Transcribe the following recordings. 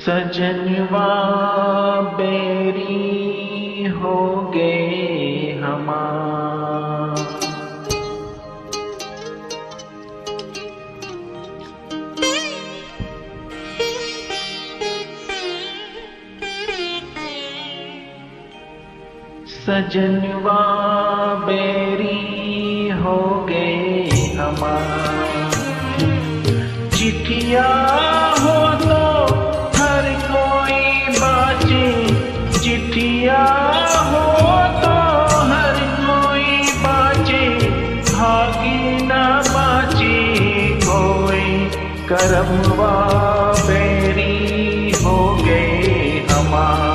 सजनवा बेरी हो गए हमार। सजनवा बेरी हो गए हमार। चिट्ठिया हो तो हर कोई बाँचे, चिट्ठिया हो तो हर कोई बाँचे, भागी न बाँचे कोई। करमवा बेरी हो गए हमार।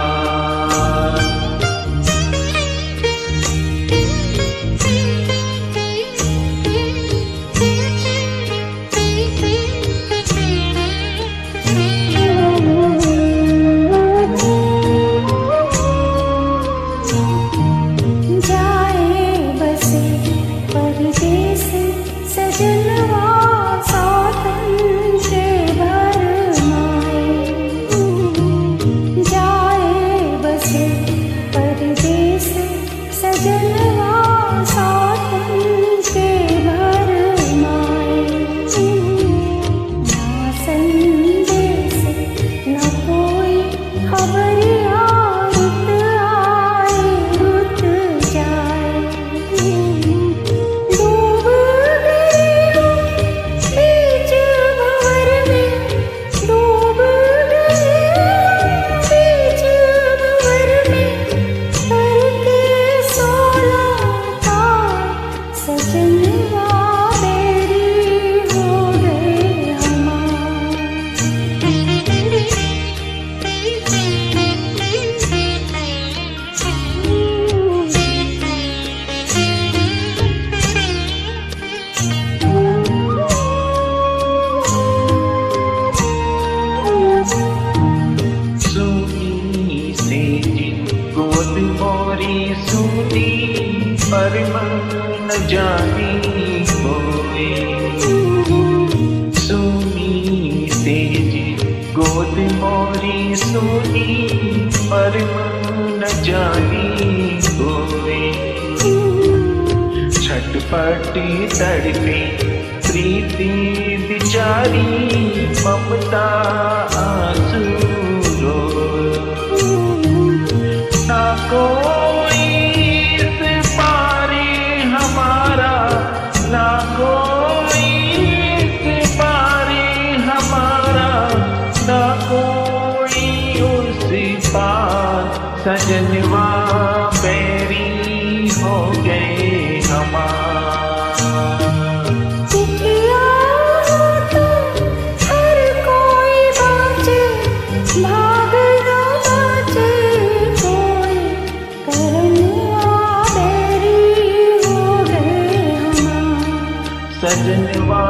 सुनी पर मन न जानी होए। सुनी तेज गोद मोरी सुनी पर मन न जानी होए। छटपटी तड़पे प्रीति बिचारी ममता आंसू रोए। ना कोई इस पारे हमारा, ना कोई इस पारे हमारा, ना कोई उस पार। सजनवा बेरी हो गए हमार। सजनवा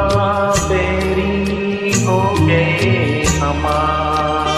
बेरी हो गए हमार।